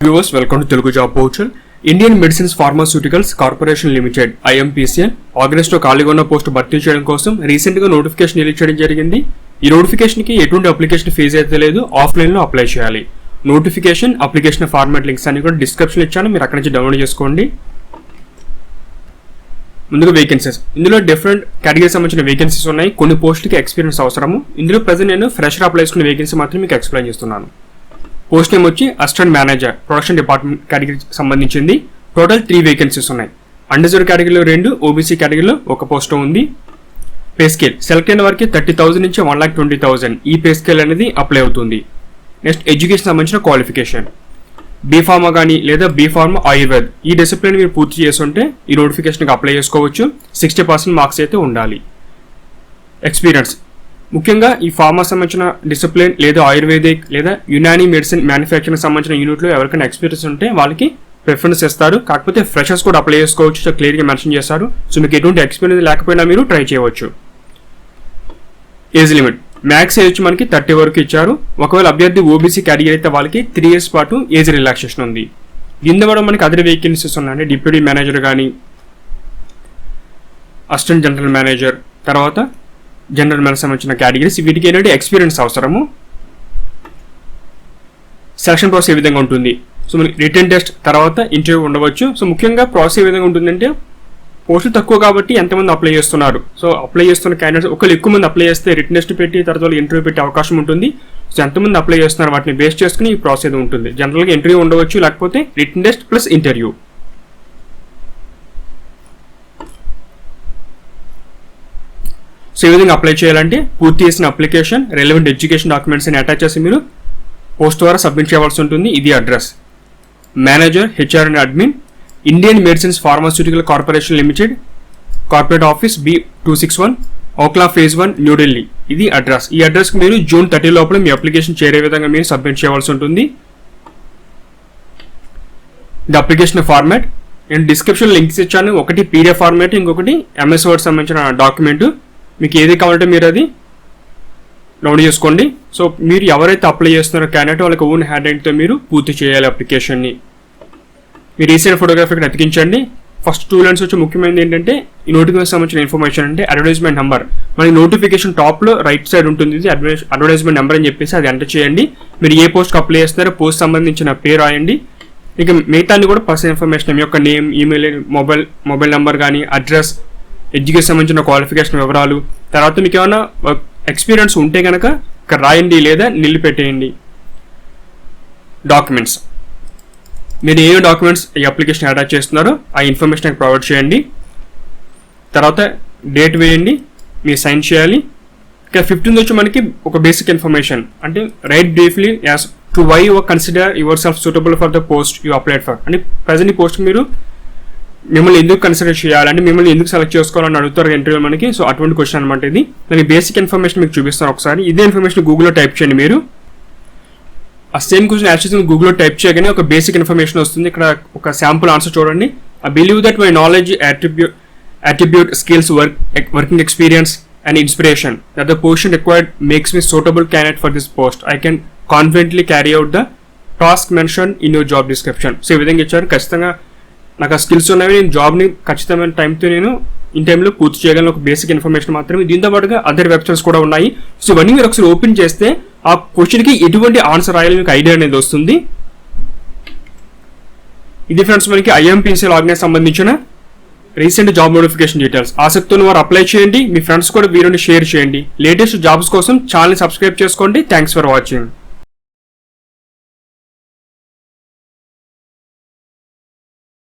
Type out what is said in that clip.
Viewers, welcome to Telugu Job Portal. Indian Medicines Pharmaceuticals Corporation Limited IMPCL ఆగస్టులో ఖాళీగా ఉన్న post భర్తీ చేయడం కోసం రీసెంట్ గా నోటిఫికేషన్ రిలీజ్ చేయడం జరిగింది. ఈ నోటిఫికేషన్ కి ఎటువంటి అప్లికేషన్ ఫీజు అయితే లేదు, ఆఫ్లైన్ లో అప్లై చేయాలి. నోటిఫికేషన్ అప్లికేషన్ ఫార్మాట్ లింక్స్ అన్ని కూడా డిస్క్రిప్షన్ ఇచ్చాను, మీరు అక్కడ నుంచి డౌన్లోడ్ చేసుకోండి. ముందుగా వేకెన్సీస్, ఇందులో డిఫరెంట్ కేటగిరీ సంబంధించిన వేకెన్సీస్ ఉన్నాయి. కొన్ని పోస్టులకి ఎక్స్పీరియన్స్ అవసరము. ఇందులో ప్రెజెంట్ నేను ఫ్రెషర్ అప్లై చేసుకున్న వేకెన్సీ మాత్రం మీకు ఎక్స్ప్లెయిన్ చేస్తున్నాను. పోస్ట్ నేమ్ వచ్చి అసిస్టెంట్ మేనేజర్ ప్రొడక్షన్ డిపార్ట్మెంట్ కేటగిరీకి సంబంధించింది. టోటల్ 3 వేకెన్సీస్ ఉన్నాయి. అండర్రిజర్వ్డ్ కేటగిరీలో 2, ఓబీసీ కేటగిరీలో 1 పోస్ట్ ఉంది. పే స్కేల్ సెలెక్ట్ అయిన వారికి 30,000 నుంచి 1,20,000 ఈ పే స్కేల్ అనేది అప్లై అవుతుంది. నెక్స్ట్ ఎడ్యుకేషన్ సంబంధించిన క్వాలిఫికేషన్ బీఫార్మా కానీ లేదా బీఫార్మా ఆయుర్వేద్ ఈ డిసిప్లిన్ మీరు పూర్తి చేస్తుంటే ఈ నోటిఫికేషన్కి అప్లై చేసుకోవచ్చు. 60% మార్క్స్ అయితే ఉండాలి. ఎక్స్పీరియన్స్ ముఖ్యంగా ఈ ఫార్మా సంబంధించిన డిసిప్లిన్ లేదా ఆయుర్వేదిక్ లేదా యునానీ మెడిసిన్ మ్యానుఫ్యాక్చరింగ్ సంబంధించిన యూనిట్లో ఎవరికైనా ఎక్స్పీరియన్స్ ఉంటే వాళ్ళకి ప్రిఫరెన్స్ ఇస్తారు. కాకపోతే ఫ్రెషర్స్ కూడా అప్లై చేసుకోవచ్చు, సో క్లియర్గా మెన్షన్ చేస్తారు. సో మీకు ఎటువంటి ఎక్స్పీరియన్స్ లేకపోయినా మీరు ట్రై చేయవచ్చు. ఏజ్ లిమిట్ మ్యాక్స్ ఏజ్ మనకి 30 వరకు ఇచ్చారు. ఒకవేళ అభ్యర్థి ఓబీసీ కేటగిరీ అయితే వాళ్ళకి 3 years పాటు ఏజ్ రిలాక్సేషన్ ఉంది. దీని కూడా మనకి అదర్ వేకెన్సీస్ ఉన్నాయండి. డిప్యూటీ మేనేజర్ కానీ, అసిస్టెంట్ జనరల్ మేనేజర్, తర్వాత జనరల్ మేనేజర్ సంబంధించిన కేటగిరీస్. వీటికి ఏంటంటే ఎక్స్పీరియన్స్ అవసరము. సెలక్షన్ ప్రాసెస్ ఏ విధంగా ఉంటుంది, సో మనకి రిటన్ టెస్ట్ తర్వాత ఇంటర్వ్యూ ఉండవచ్చు. సో ముఖ్యంగా ప్రాసెస్ ఏ విధంగా ఉంటుందంటే పోస్టులు తక్కువ కాబట్టి ఎంతమంది అప్లై చేస్తున్నారు, సో అప్లై చేస్తున్న క్యాండిడేట్స్ ఒకళ్ళు ఎక్కువ మంది అప్లై చేస్తే రిటన్ టెస్ట్ పెట్టి తర్వాత ఇంటర్వ్యూ పెట్టే అవకాశం ఉంటుంది. సో ఎంతమంది అప్లై చేస్తున్నారు వాటిని బేస్ చేసుకుని ఈ ప్రాసెస్ ఉంటుంది. జనరల్గా ఇంటర్వ్యూ ఉండవచ్చు, లేకపోతే written test plus interview. So ఈ విధంగా అప్లై చేయాలంటే పూర్తి చేసిన అప్లికేషన్, రెలవెంట్ ఎడ్యుకేషన్ డాక్యుమెంట్స్ అని అటాచ్ చేసి మీరు పోస్ట్ ద్వారా సబ్మిట్ చేయవలసి ఉంటుంది. ఇది address manager HR and admin, Indian medicines pharmaceutical corporation limited, corporate office B261, Okhla phase 1, New Delhi. ఇది అడ్రస్. ఈ అడ్రస్కి మీరు June 30 లోపల మీ అప్లికేషన్ చేరే విధంగా మీరు సబ్మిట్ చేయవలసి ఉంటుంది. ఇది అప్లికేషన్ ఫార్మాట్. నేను డిస్క్రిప్షన్ లింక్స్ ఇచ్చాను. ఒకటి PDF ఫార్మాట్, ఇంకొకటి MS Word సంబంధించిన డాక్యుమెంట్. మీకు ఏది కావాలంటే మీరు అది డౌన్లోడ్ చేసుకోండి. సో మీరు ఎవరైతే అప్లై చేస్తున్నారో క్యాండిడేట్ వాళ్ళకి ఓన్ హ్యాండ్ రైటింగ్తో మీరు పూర్తి చేయాలి అప్లికేషన్ని. మీ రీసెంట్ ఫోటోగ్రఫీ ఇక్కడ అతికించండి. ఫస్ట్ 2 lines వచ్చి ముఖ్యమైనది ఏంటంటే ఈ నోటిఫికేషన్ సంబంధించిన ఇన్ఫర్మేషన్ అంటే అడ్వర్టైజ్మెంట్ నెంబర్. మనకి నోటిఫికేషన్ టాప్లో రైట్ సైడ్ ఉంటుంది, ఇది అడ్వర్టైజ్మెంట్ నెంబర్ అని చెప్పేసి అది ఎంటర్ చేయండి. మీరు ఏ పోస్ట్కి అప్లై చేస్తున్నారో పోస్ట్ సంబంధించిన పేరు రాయండి. ఇక మిగతాన్ని కూడా పర్సనల్ ఇన్ఫర్మేషన్, మీ యొక్క నేమ్, ఈమెయిల్, మొబైల్ నెంబర్ కానీ, అడ్రస్, ఎడ్యుకేషన్ సంబంధించిన క్వాలిఫికేషన్ వివరాలు, తర్వాత మీకు ఏమైనా ఎక్స్పీరియన్స్ ఉంటే కనుక ఇక్కడ రాయండి లేదా నిలిపెట్టేయండి. డాక్యుమెంట్స్ మీరు ఏ డాక్యుమెంట్స్ ఈ అప్లికేషన్ అటాచ్ చేస్తున్నారో ఆ ఇన్ఫర్మేషన్ ప్రొవైడ్ చేయండి. తర్వాత డేట్ వేయండి, మీరు సైన్ చేయాలి. ఇక 15th వచ్చి మనకి ఒక బేసిక్ ఇన్ఫర్మేషన్ అంటే write briefly as to why you consider yourself suitable for the post you applied for. అంటే ప్రజెంట్ ఈ పోస్ట్ మీరు మిమ్మల్ని ఎందుకు కన్సిడర్ చేయాలంటే మిమ్మల్ని ఎందుకు సెలెక్ట్ చేసుకోవాలని అడుగుతారు ఇంటర్వ్యూ మనకి. సో అటువంటి క్వశ్చన్ అనమాట ఇది. దాని బేసిక్ ఇన్ఫర్మేషన్ మీకు చూపిస్తాను ఒకసారి. ఇదే ఇన్ఫర్మేషన్ గూగుల్లో టైప్ చేయండి. మీరు ఆ సేమ్ క్వశ్చన్ యాక్చువల్లీ గూగుల్లో టైప్ చేయగానే ఒక బేసిక్ ఇన్ఫర్మేషన్ వస్తుంది. ఇక్కడ ఒక శాంపుల్ ఆన్సర్ చూడండి. I believe that my knowledge attribute skills, working experience and inspiration that the position required makes me suitable candidate for this post. I can confidently carry out the task mentioned in your job description. So ఈ విధంగా ఇచ్చారు. ఖచ్చితంగా నాకు ఆ skills ఉన్నవి, నేను జాబ్ని ఖచ్చితమైన టైంతో నేను ఇన్ టైంలో పూర్తి చేయగలను. ఒక బేసిక్ ఇన్ఫర్మేషన్ మాత్రమే. దీంతో పాటుగా అదర్ వెబ్సైట్స్ కూడా ఉన్నాయి. సో ఇవన్నీ మీరు ఒకసారి ఓపెన్ చేస్తే ఆ క్వశ్చన్కి ఎటువంటి ఆన్సర్ రాయాలి మీకు ఐడియా అనేది వస్తుంది. ఇది ఫ్రెండ్స్ మనకి IMPCL ఆర్గనైజ్ సంబంధించిన రీసెంట్ జాబ్ నోటిఫికేషన్ డీటెయిల్స్. ఆసక్తి ఉన్న వారు అప్లై చేయండి. మీ ఫ్రెండ్స్ కూడా వీడియోని షేర్ చేయండి. లేటెస్ట్ జాబ్స్ కోసం ఛానల్ సబ్స్క్రైబ్ చేసుకోండి. Thanks for watching.